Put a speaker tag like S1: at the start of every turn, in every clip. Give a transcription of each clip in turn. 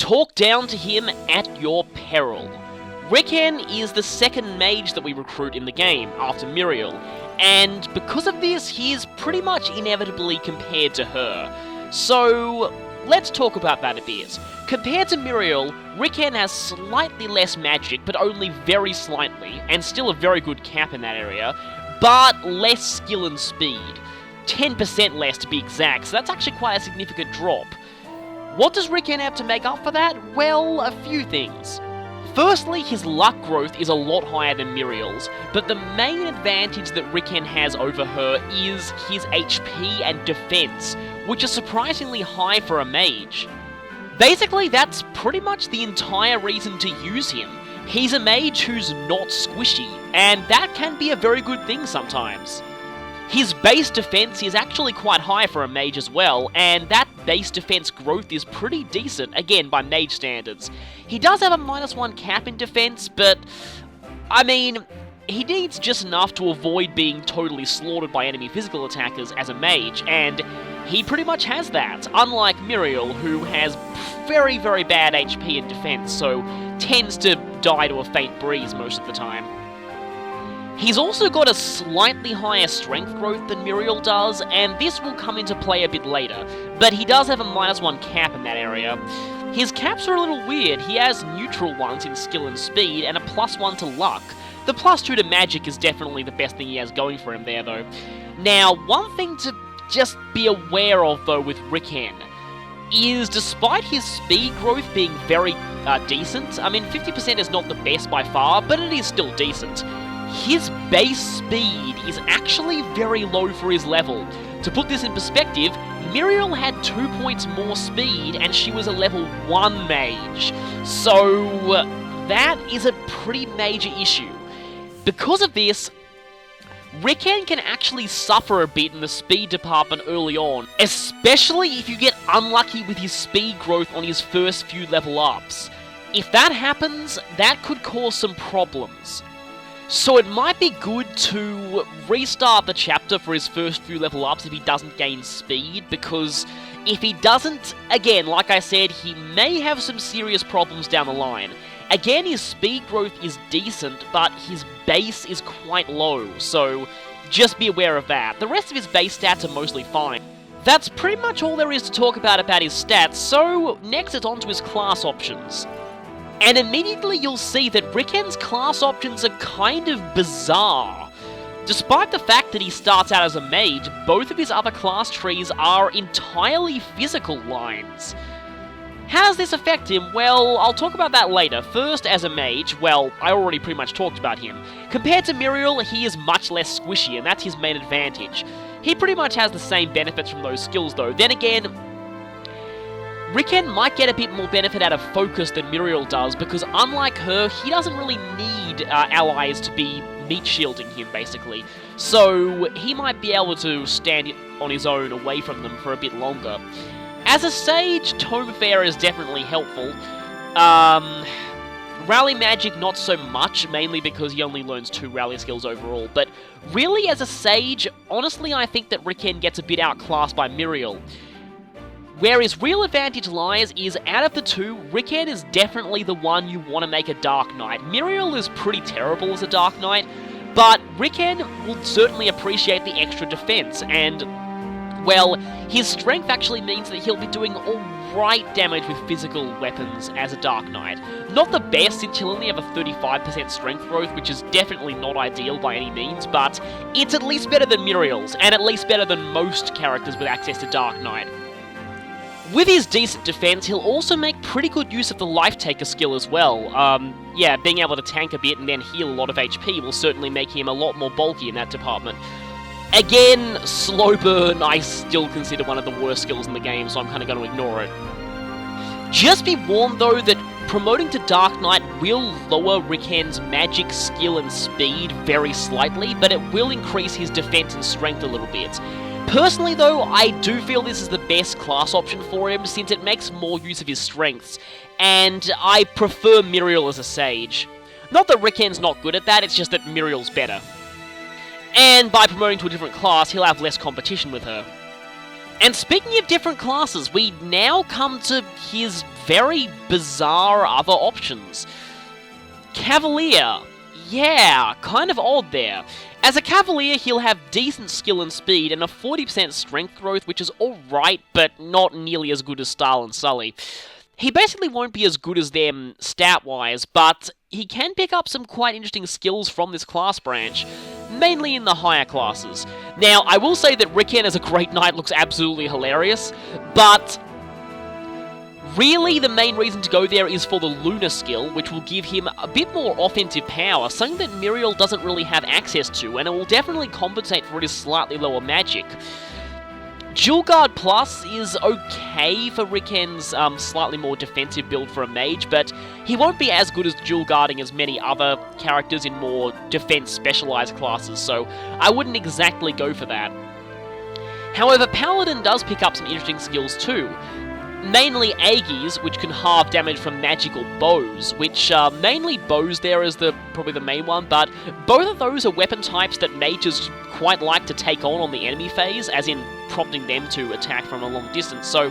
S1: Talk down to him at your peril. Ricken is the second mage that we recruit in the game, after Muriel, and because of this, he is pretty much inevitably compared to her. So, let's talk about that a bit. Compared to Muriel, Ricken has slightly less magic, but only very slightly, and still a very good cap in that area, but less skill and speed. 10% less to be exact, so that's actually quite a significant drop. What does Ricken have to make up for that? Well, a few things. Firstly, his luck growth is a lot higher than Muriel's, but the main advantage that Ricken has over her is his HP and defense, which are surprisingly high for a mage. Basically, that's pretty much the entire reason to use him. He's a mage who's not squishy, and that can be a very good thing sometimes. His base defense is actually quite high for a mage as well, and that base defense growth is pretty decent, again by mage standards. He does have a -1 cap in defense, but I mean, he needs just enough to avoid being totally slaughtered by enemy physical attackers as a mage, and he pretty much has that, unlike Muriel, who has very, very bad HP and defense, so tends to die to a faint breeze most of the time. He's also got a slightly higher strength growth than Muriel does, and this will come into play a bit later, but he does have a -1 cap in that area. His caps are a little weird. He has neutral ones in skill and speed, and a +1 to luck. The +2 to magic is definitely the best thing he has going for him there, though. Now, one thing to just be aware of, though, with Ricken is despite his speed growth being very decent, I mean, 50% is not the best by far, but it is still decent. His base speed is actually very low for his level. To put this in perspective, Muriel had 2 points more speed and she was a level 1 mage. So that is a pretty major issue. Because of this, Ricken can actually suffer a bit in the speed department early on, especially if you get unlucky with his speed growth on his first few level ups. If that happens, that could cause some problems. So it might be good to restart the chapter for his first few level ups if he doesn't gain speed, because if he doesn't, again, like I said, he may have some serious problems down the line. Again, his speed growth is decent, but his base is quite low, so just be aware of that. The rest of his base stats are mostly fine. That's pretty much all there is to talk about his stats, so next it's on to his class options. And immediately you'll see that Ricken's class options are kind of bizarre. Despite the fact that he starts out as a mage, both of his other class trees are entirely physical lines. How does this affect him? Well, I'll talk about that later. First, as a mage, well, I already pretty much talked about him. Compared to Muriel, he is much less squishy, and that's his main advantage. He pretty much has the same benefits from those skills, though. Then again, Ricken might get a bit more benefit out of focus than Muriel does, because unlike her, he doesn't really need allies to be meat shielding him, basically. So he might be able to stand on his own away from them for a bit longer. As a sage, Tome Fair is definitely helpful. Rally Magic, not so much, mainly because he only learns 2 rally skills overall, but really as a sage, honestly I think that Ricken gets a bit outclassed by Muriel. Where his real advantage lies is, out of the two, Ricken is definitely the one you want to make a Dark Knight. Muriel is pretty terrible as a Dark Knight, but Ricken will certainly appreciate the extra defense, and, well, his strength actually means that he'll be doing alright damage with physical weapons as a Dark Knight. Not the best, since he'll only have a 35% strength growth, which is definitely not ideal by any means, but it's at least better than Muriel's, and at least better than most characters with access to Dark Knight. With his decent defense, he'll also make pretty good use of the Life Taker skill as well. Yeah, being able to tank a bit and then heal a lot of HP will certainly make him a lot more bulky in that department. Again, Slow Burn I still consider one of the worst skills in the game, so I'm kind of going to ignore it. Just be warned though that promoting to Dark Knight will lower Ricken's magic, skill and speed very slightly, but it will increase his defense and strength a little bit. Personally though, I do feel this is the best class option for him, since it makes more use of his strengths, and I prefer Muriel as a sage. Not that Ricken's not good at that, it's just that Muriel's better. And by promoting to a different class, he'll have less competition with her. And speaking of different classes, we now come to his very bizarre other options. Cavalier. Yeah, kind of odd there. As a Cavalier, he'll have decent skill and speed and a 40% strength growth, which is alright, but not nearly as good as Starl and Sully. He basically won't be as good as them stat-wise, but he can pick up some quite interesting skills from this class branch, mainly in the higher classes. Now, I will say that Ricken as a Great Knight looks absolutely hilarious, but really the main reason to go there is for the Lunar skill, which will give him a bit more offensive power, something that Muriel doesn't really have access to, and it will definitely compensate for his slightly lower magic. Dual Guard Plus is okay for Ricken's slightly more defensive build for a mage, but he won't be as good as dual guarding as many other characters in more defense specialized classes, so I wouldn't exactly go for that. However, Paladin does pick up some interesting skills too. Mainly A.k.a.'s, which can halve damage from magical bows, which mainly bows there is probably the main one, but both of those are weapon types that mages quite like to take on the enemy phase, as in prompting them to attack from a long distance. So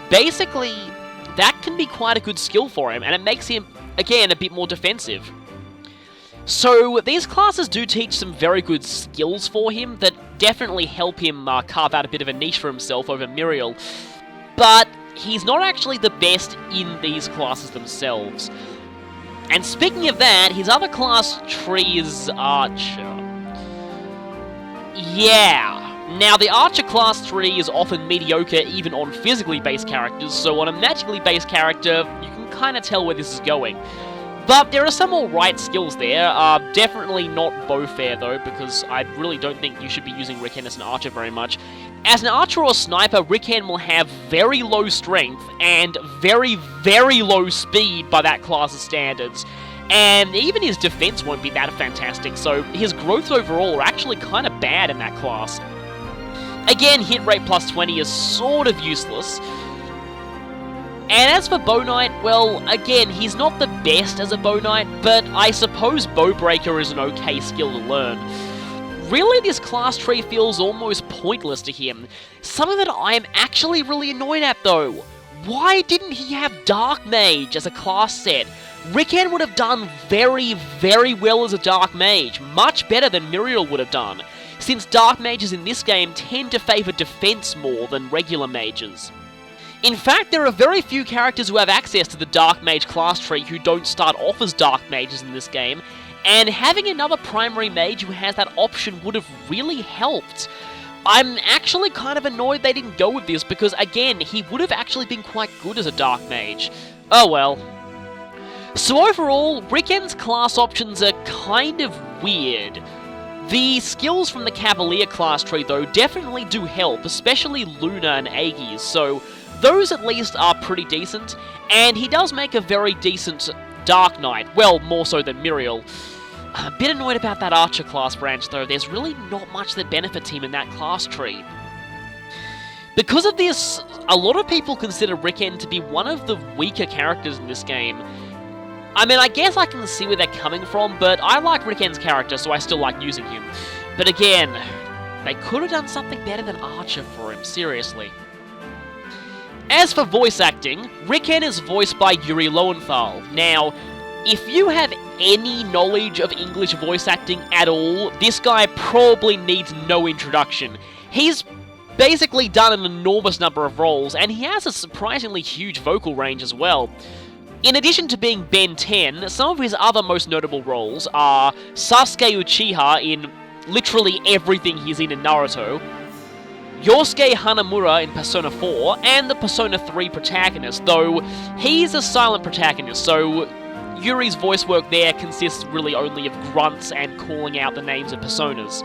S1: basically, that can be quite a good skill for him, and it makes him, again, a bit more defensive. So these classes do teach some very good skills for him that definitely help him carve out a bit of a niche for himself over Muriel. But he's not actually the best in these classes themselves. And speaking of that, his other class tree is Archer. Yeah. Now, the Archer class tree is often mediocre even on physically based characters, so on a magically based character, you can kind of tell where this is going. But there are some alright skills there. Definitely not bow fair though, because I really don't think you should be using Ricken as an archer very much. As an archer or sniper, Ricken will have very low strength and very, very low speed by that class's standards. And even his defense won't be that fantastic, so his growth overall are actually kind of bad in that class. Again, hit rate plus 20 is sort of useless. And as for Bow Knight, well, again, he's not the best as a Bow Knight, but I suppose Bowbreaker is an okay skill to learn. Really, this class tree feels almost pointless to him. Something that I am actually really annoyed at, though. Why didn't he have Dark Mage as a class set? Ricken would have done very, very well as a Dark Mage, much better than Muriel would have done, since Dark Mages in this game tend to favour defense more than regular mages. In fact, there are very few characters who have access to the Dark Mage class tree who don't start off as Dark Mages in this game, and having another primary mage who has that option would have really helped. I'm actually kind of annoyed they didn't go with this, because again, he would have actually been quite good as a Dark Mage. Oh well. So overall, Ricken's class options are kind of weird. The skills from the Cavalier class tree though definitely do help, especially Luna and A.k.a, so those at least are pretty decent, and he does make a very decent Dark Knight, well, more so than Muriel. I'm a bit annoyed about that Archer class branch though, there's really not much that benefits him in that class tree. Because of this, a lot of people consider Ricken to be one of the weaker characters in this game. I mean, I guess I can see where they're coming from, but I like Ricken's character, so I still like using him. But again, they could have done something better than Archer for him, seriously. As for voice acting, Ricken is voiced by Yuri Lowenthal. Now, if you have any knowledge of English voice acting at all, this guy probably needs no introduction. He's basically done an enormous number of roles, and he has a surprisingly huge vocal range as well. In addition to being Ben 10, some of his other most notable roles are Sasuke Uchiha in literally everything he's in Naruto, Yosuke Hanamura in Persona 4, and the Persona 3 protagonist, though he's a silent protagonist, so Yuri's voice work there consists really only of grunts and calling out the names of personas.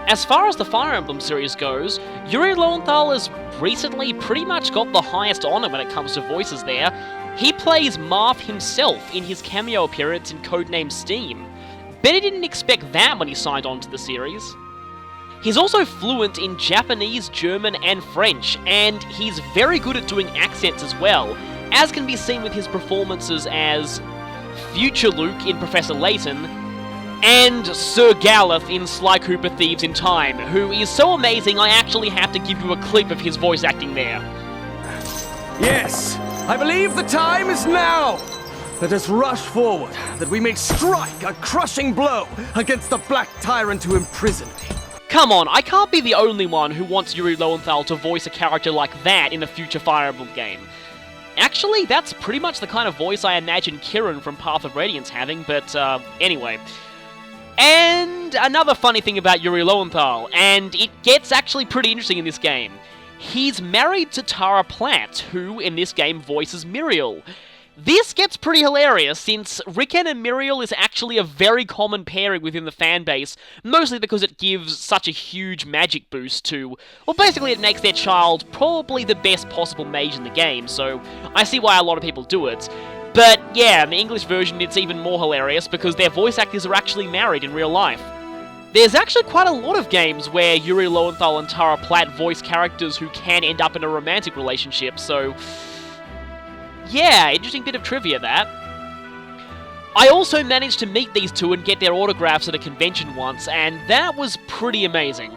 S1: As far as the Fire Emblem series goes, Yuri Lowenthal has recently pretty much got the highest honor when it comes to voices there. He plays Marth himself in his cameo appearance in Codename Steam. Bet he didn't expect that when he signed on to the series. He's also fluent in Japanese, German, and French, and he's very good at doing accents as well, as can be seen with his performances as Future Luke in Professor Layton, and Sir Galeth in Sly Cooper Thieves in Time, who is so amazing I actually have to give you a clip of his voice acting there.
S2: Yes, I believe the time is now. Let us rush forward, that we may strike a crushing blow against the Black Tyrant who imprisoned me.
S1: Come on, I can't be the only one who wants Yuri Lowenthal to voice a character like that in a future Fire Emblem game. Actually, that's pretty much the kind of voice I imagine Kirin from Path of Radiance having, but anyway. And another funny thing about Yuri Lowenthal, and it gets actually pretty interesting in this game. He's married to Tara Platt, who, in this game, voices Muriel. This gets pretty hilarious, since Ricken and Muriel is actually a very common pairing within the fanbase, mostly because it gives such a huge magic boost to... Well, basically it makes their child probably the best possible mage in the game, so I see why a lot of people do it. But yeah, in the English version it's even more hilarious, because their voice actors are actually married in real life. There's actually quite a lot of games where Yuri Lowenthal and Tara Platt voice characters who can end up in a romantic relationship, so... yeah, interesting bit of trivia, that. I also managed to meet these two and get their autographs at a convention once, and that was pretty amazing.